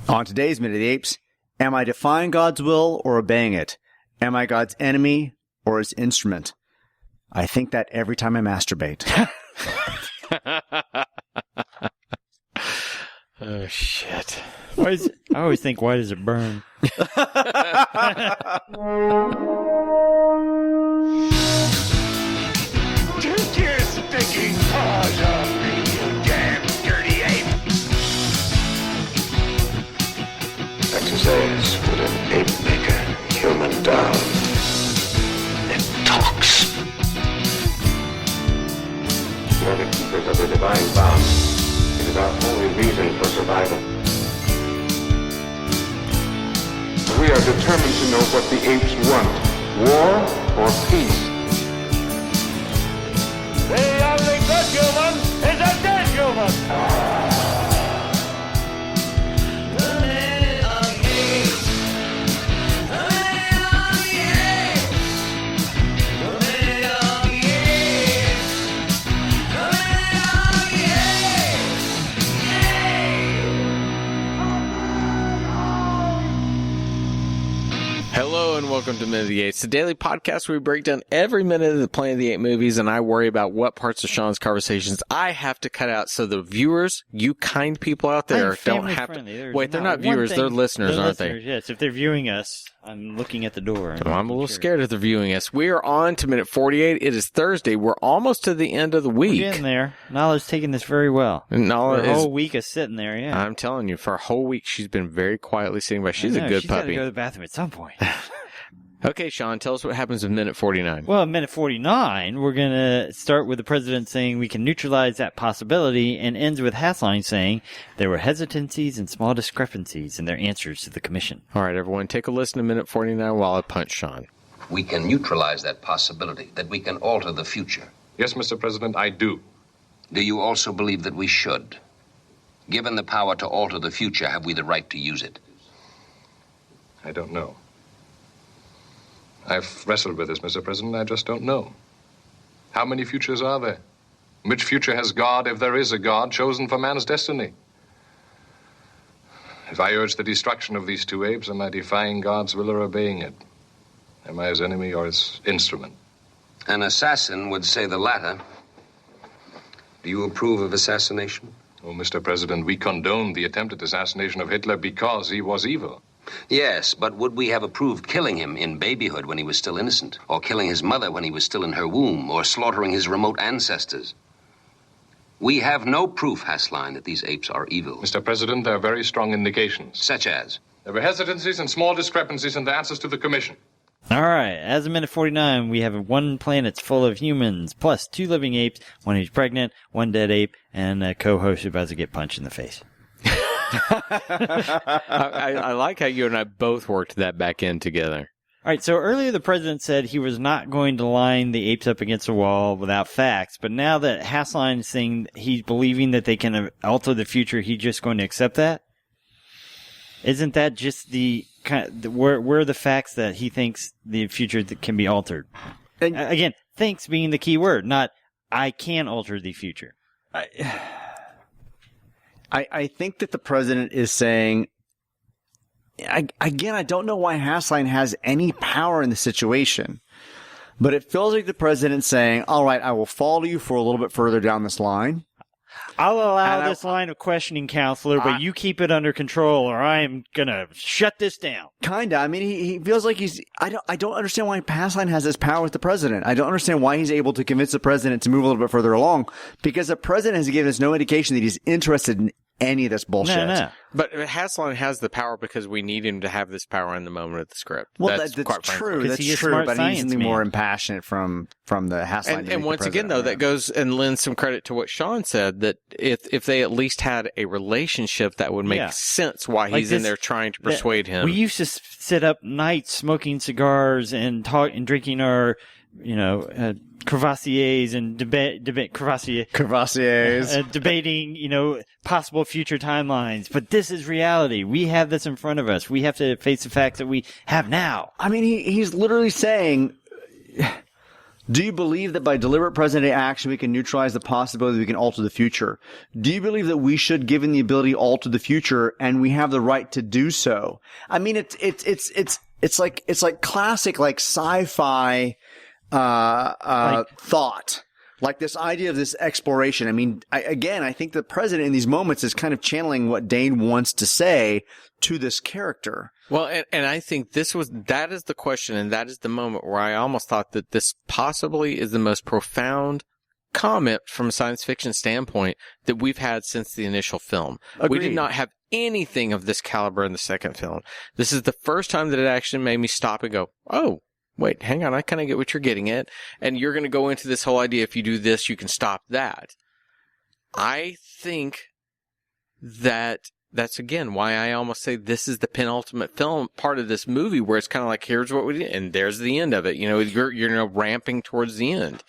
On today's Minute of the Apes, am I defying God's will or obeying it? Am I God's enemy or his instrument? I think that every time I masturbate. Oh, shit. I always think, why does it burn? Take your stinking paws off me, you damn dirty ape! Exercise would an ape make a human down. It talks. You're the keepers of the divine bound. It is our only reason for survival. We are determined to know what the apes want, war or peace. The only good human is a dead human! Hello and welcome to Minute of the Apes, the daily podcast where we break down every minute of the Planet of the Apes movies, and I worry about what parts of Sean's conversations I have to cut out so the viewers, you kind people out there, don't have to... Wait, they're not viewers, they're listeners, aren't they? Yes, if they're viewing us, I'm looking at the door. I'm a little scared if they're viewing us. We are on to minute 48. It is Thursday. We're almost to the end of the week. We're getting there. Nala's taking this very well. Nala for a whole week of sitting there, yeah. I'm telling you, for a whole week, she's been very quietly sitting by. She's a good she's puppy. She's got to go to the bathroom at some point. Okay, Sean, tell us what happens in minute 49. Well, in minute 49, we're going to start with the president saying we can neutralize that possibility, and ends with Hasline saying there were hesitancies and small discrepancies in their answers to the commission. All right, everyone, take a listen to minute 49 while I punch Sean. We can neutralize that possibility, that we can alter the future. Yes, Mr. President, I do. Do you also believe that we should? Given the power to alter the future, have we the right to use it? I don't know. I've wrestled with this, Mr. President. I just don't know. How many futures are there? Which future has God, if there is a God, chosen for man's destiny? If I urge the destruction of these two apes, am I defying God's will or obeying it? Am I his enemy or his instrument? An assassin would say the latter. Do you approve of assassination? Oh, Mr. President, we condoned the attempted assassination of Hitler because he was evil. Yes, but would we have approved killing him in babyhood when he was still innocent? Or killing his mother when he was still in her womb? Or slaughtering his remote ancestors? We have no proof, Hasline, that these apes are evil. Mr. President, there are very strong indications. Such as? There were hesitancies and small discrepancies in the answers to the commission. All right, as of minute 49, we have one planet's full of humans, plus 2 living apes, 1 who's pregnant, 1 dead ape, and a co-host who's about to get punched in the face. I like how you and I both worked that back in together. All right, so earlier the president said he was not going to line the apes up against a wall without facts, but now that Hasline is saying he's believing that they can alter the future, he's just going to accept that? Isn't that just the kind of, where are the facts that he thinks the future can be altered? And, again, thinks being the key word, not I can alter the future. I think that the president is saying, I don't know why Hasline has any power in the situation, but it feels like the president's saying, all right, I will follow you for a little bit further down this line. I'll allow this line of questioning, counselor, but you keep it under control or I am going to shut this down. Kinda. I mean, he feels like I don't understand why Hasline has this power with the president. I don't understand why he's able to convince the president to move a little bit further along, because the president has given us no indication that he's interested in any of this bullshit. No. But Hasline has the power because we need him to have this power in the moment of the script. Well, that's true. That's true, but he's the more impassionate from the Hasline. And once again, though, that goes and lends some credit to what Sean said, that if they at least had a relationship, that would make sense why he's in there trying to persuade him. We used to sit up nights smoking cigars and talk and drinking our, Crevassiers and debating, possible future timelines. But this is reality. We have this in front of us. We have to face the facts that we have now. I mean, he's literally saying, Do you believe that by deliberate present-day action we can neutralize the possibility that we can alter the future? Do you believe that we should, given the ability, alter the future, and we have the right to do so? I mean, it's like classic like sci-fi thought. Like this idea of this exploration. I mean, I think the president in these moments is kind of channeling what Dane wants to say to this character. Well, and I think that is the question, and that is the moment where I almost thought that this possibly is the most profound comment from a science fiction standpoint that we've had since the initial film. Agreed. We did not have anything of this caliber in the second film. This is the first time that it actually made me stop and go, oh, wait, hang on, I kind of get what you're getting at. And you're going to go into this whole idea, if you do this, you can stop that. I think that's, again, why I almost say this is the penultimate film part of this movie, where it's kind of like, here's what we did, and there's the end of it. You know, you're ramping towards the end.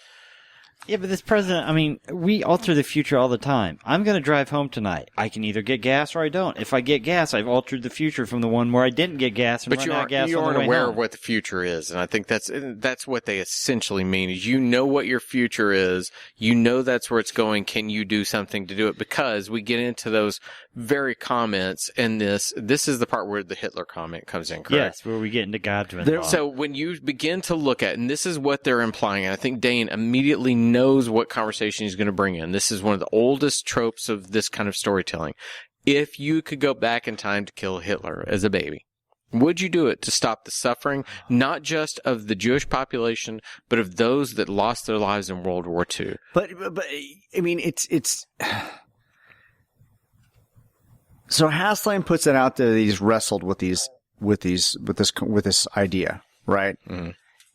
Yeah, but this president, I mean, we alter the future all the time. I'm going to drive home tonight. I can either get gas or I don't. If I get gas, I've altered the future from the one where I didn't get gas and run out of gas. You aren't aware home. of what the future is, and I think that's what they essentially mean. Is you know what your future is, you know that's where it's going. Can you do something to do it? Because we get into those very comments, and this is the part where the Hitler comment comes in. Correct? Yes, where we get into God's involved. So when you begin to look at, and this is what they're implying, and I think Dane immediately knows what conversation he's going to bring in. This is one of the oldest tropes of this kind of storytelling. If you could go back in time to kill Hitler as a baby, would you do it to stop the suffering, not just of the Jewish population, but of those that lost their lives in World War II? But I mean, it's. So Hasline puts it out there that he's wrestled with this idea, right? Mm-hmm.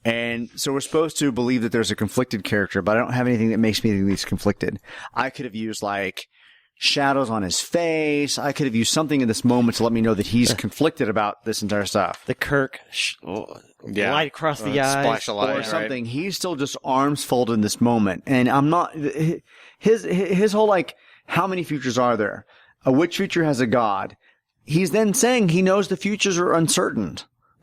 And so we're supposed to believe that there's a conflicted character, but I don't have anything that makes me think he's conflicted. I could have used like shadows on his face. I could have used something in this moment to let me know that he's conflicted about this entire stuff. The Kirk light across the eyes, splash of light, or something. Right? He's still just arms folded in this moment, and I'm not. His whole like, how many futures are there? Which future has a God? He's then saying he knows the futures are uncertain.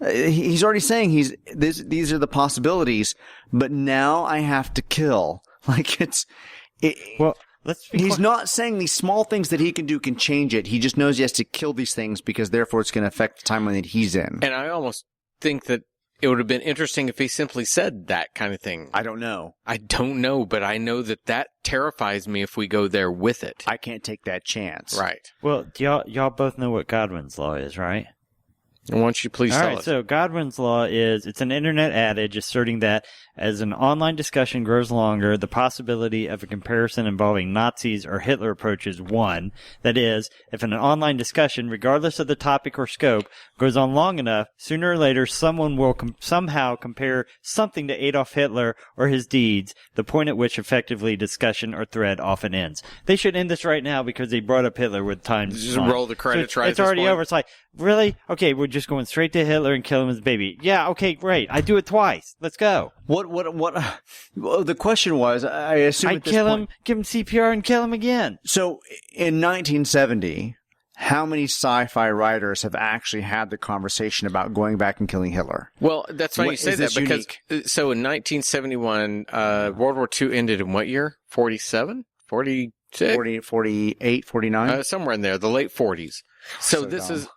He's already saying these are the possibilities, but now I have to kill. Like well, he's not saying these small things that he can do can change it. He just knows he has to kill these things because therefore it's going to affect the timeline that he's in. And I almost think that it would have been interesting if he simply said that kind of thing. I don't know, but I know that terrifies me if we go there with it. I can't take that chance. Right. Well, y'all both know what Godwin's law is, right? And why don't you please tell us? So Godwin's law it's an internet adage asserting that as an online discussion grows longer, the possibility of a comparison involving Nazis or Hitler approaches 1. That is, if an online discussion, regardless of the topic or scope, goes on long enough, sooner or later someone will somehow compare something to Adolf Hitler or his deeds, the point at which effectively discussion or thread often ends. They should end this right now because they brought up Hitler with time. Just roll the credits right. It's already over. It's like, really? Okay, we're just going straight to Hitler and kill him as a baby. Yeah, okay, great. I do it twice. Let's go. What, well, the question was, I assume I'd kill him, give him CPR and kill him again. So in 1970, how many sci-fi writers have actually had the conversation about going back and killing Hitler? Well, that's funny you say that because, so in 1971, World War II ended in what year? 47? 46? 48, 49? Somewhere in there, the late 40s. So this dumb. Is...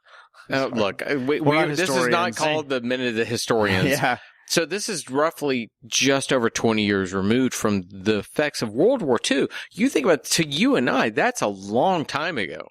look, this is not called the Minute of the Historians. Yeah. So this is roughly just over 20 years removed from the effects of World War II. You think about, to you and I, that's a long time ago.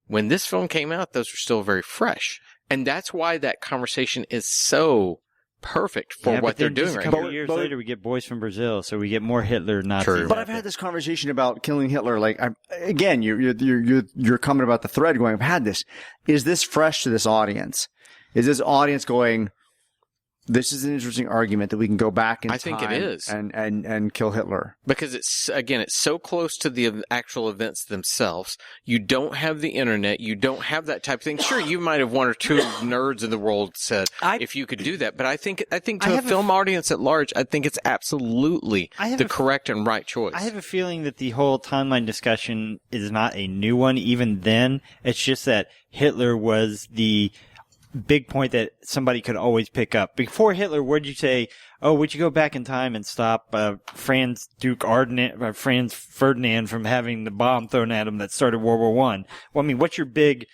When this film came out, those were still very fresh. And that's why that conversation is so perfect for what they're doing right now. A couple years later, we get Boys from Brazil, so we get more Hitler Nazi. But I've had this conversation about killing Hitler. Like, again, your comment about the thread going, I've had this. Is this fresh to this audience? Is this audience going, this is an interesting argument that we can go back in time. I think it is. And kill Hitler. Because it's so close to the actual events themselves. You don't have the internet. You don't have that type of thing. Sure, you might have one or two nerds in the world said, if you could do that. But I think to a film audience at large, I think it's absolutely the correct and right choice. I have a feeling that the whole timeline discussion is not a new one even then. It's just that Hitler was the big point that somebody could always pick up. Before Hitler, would you say, oh, would you go back in time and stop Franz Ferdinand from having the bomb thrown at him that started World War I? Well, I mean, what's your big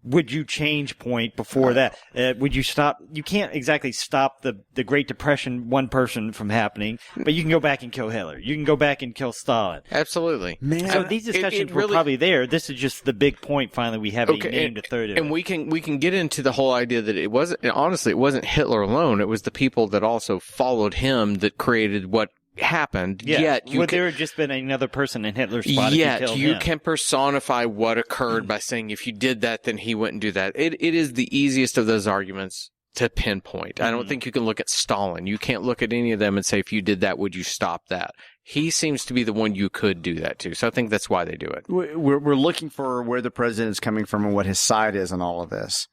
would you change point before that? Would you stop? You can't exactly stop the Great Depression, one person from happening, but you can go back and kill Hitler. You can go back and kill Stalin. Absolutely. Man. So these discussions were probably there. This is just the big point. Finally, we have named a third of it. And we can get into the whole idea that it wasn't, honestly, it wasn't Hitler alone. It was the people that also followed him that created what happened. Yeah. Yet would there have just been another person in Hitler's spot if he killed you him? can personify what occurred by saying if you did that, then he wouldn't do that. It is the easiest of those arguments to pinpoint. I don't think you can look at Stalin. You can't look at any of them and say, if you did that, would you stop that? He seems to be the one you could do that to. So I think that's why they do it. We're looking for where the president is coming from and what his side is on all of this.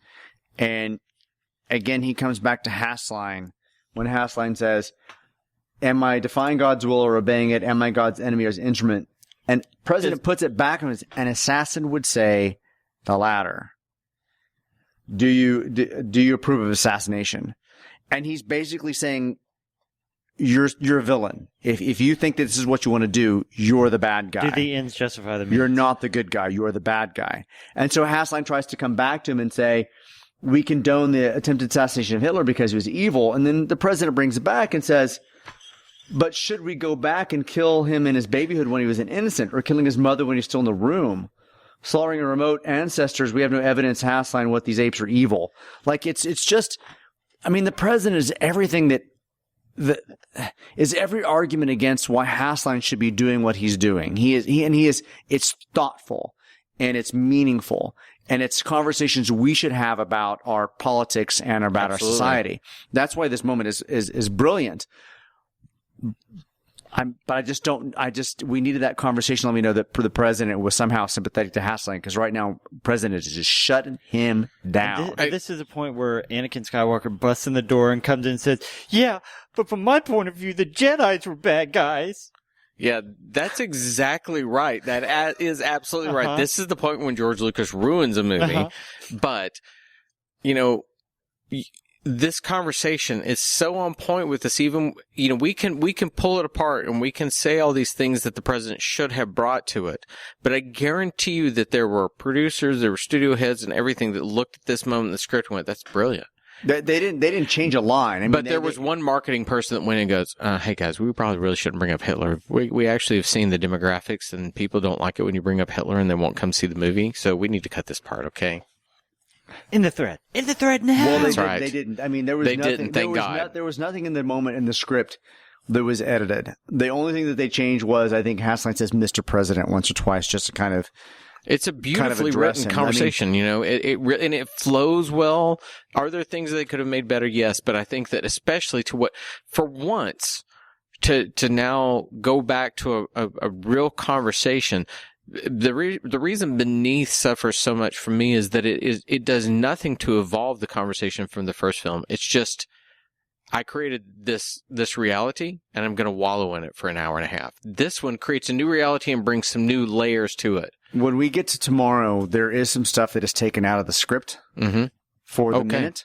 And again, he comes back to Hasline when Hasline says, am I defying God's will or obeying it? Am I God's enemy or his instrument? And President puts it back on an assassin would say the latter. Do you approve of assassination? And he's basically saying, you're a villain. If you think that this is what you want to do, you're the bad guy. Do the ends justify the means? You're not the good guy. You're the bad guy. And so Hasline tries to come back to him and say, we condone the attempted assassination of Hitler because he was evil. And then the president brings it back and says, but should we go back and kill him in his babyhood when he was an innocent, or killing his mother when he's still in the room? Slaughtering a remote ancestors, we have no evidence, Hasline, what these apes are evil. Like, it's just, I mean, the president is everything is every argument against why Hasline should be doing what he's doing. It's thoughtful, and it's meaningful, and it's conversations we should have about our politics and about our society. That's why this moment is brilliant. We needed that conversation. Let me know that the president was somehow sympathetic to Hasline, because right now, the president is just shutting him down. This is a point where Anakin Skywalker busts in the door and comes in and says, yeah, but from my point of view, the Jedis were bad guys. Yeah, that's exactly right. That is absolutely right. This is the point when George Lucas ruins a movie. But, this conversation is so on point with this. Even, we can pull it apart and we can say all these things that the president should have brought to it. But I guarantee you that there were producers, there were studio heads and everything that looked at this moment in the script and went, that's brilliant. They didn't change a line. I mean, but there was one marketing person that went and goes, hey guys, we probably really shouldn't bring up Hitler. We actually have seen the demographics and people don't like it when you bring up Hitler and they won't come see the movie. So we need to cut this part. Okay. In the thread now. Well, That's right. They didn't. I mean, there was nothing. Didn't, thank God. There was nothing in the moment in the script that was edited. The only thing that they changed was, I think Hasline says Mr. President once or twice, just to kind of. It's a beautifully written conversation, and it flows well. Are there things that they could have made better? Yes, but I think that especially for once, to now go back to a real conversation. The reason Beneath suffers so much for me is that it does nothing to evolve the conversation from the first film. It's just, I created this reality and I'm going to wallow in it for an hour and a half. This one creates a new reality and brings some new layers to it. When we get to tomorrow, there is some stuff that is taken out of the script for the minute.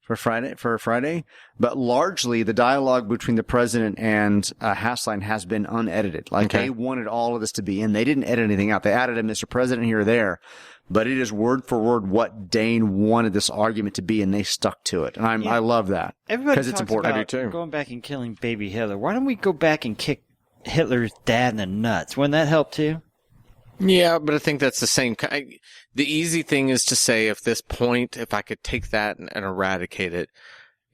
For Friday, but largely the dialogue between the president and Hasline has been unedited. They wanted all of this to be in. They didn't edit anything out. They added a Mr. President here or there, but it is word for word what Dane wanted this argument to be, and they stuck to it. And I love that because it's important. I do too. Going back and killing baby Hitler. Why don't we go back and kick Hitler's dad in the nuts? Wouldn't that help too? Yeah, but I think that's the same kind. The easy thing is to say, if I could take that and eradicate it,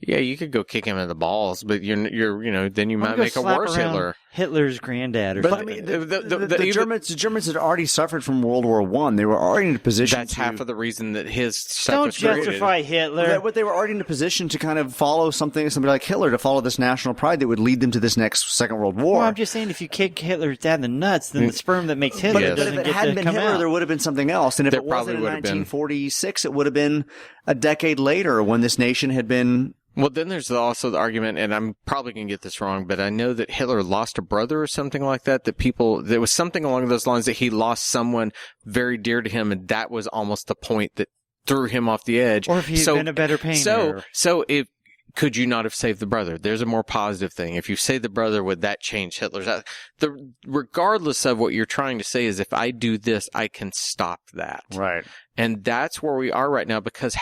yeah, you could go kick him in the balls, but then you might make a worse Hitler. Hitler's granddad, but I mean, the Germans had already suffered from World War I. They were already in a position. That's half of the reason that his stuff don't was created. justify Hitler. But they were already in a position to kind of follow somebody like Hitler, to follow this national pride that would lead them to this next Second World War. Well, I'm just saying, if you kick Hitler's dad in the nuts, then the sperm that makes Hitler doesn't get to come out. But if it hadn't been Hitler, there would have been something else. And if there it wasn't in 1946, it would have been a decade later when this nation had been. Well, then there's also the argument, and I'm probably going to get this wrong, but I know that Hitler lost a brother or something like that, there was something along those lines that he lost someone very dear to him, and that was almost the point that threw him off the edge. Or if he had been a better painter. So if could you not have saved the brother? There's a more positive thing. If you saved the brother, would that change Hitler's? Regardless of what you're trying to say, is if I do this, I can stop that. Right. And that's where we are right now, because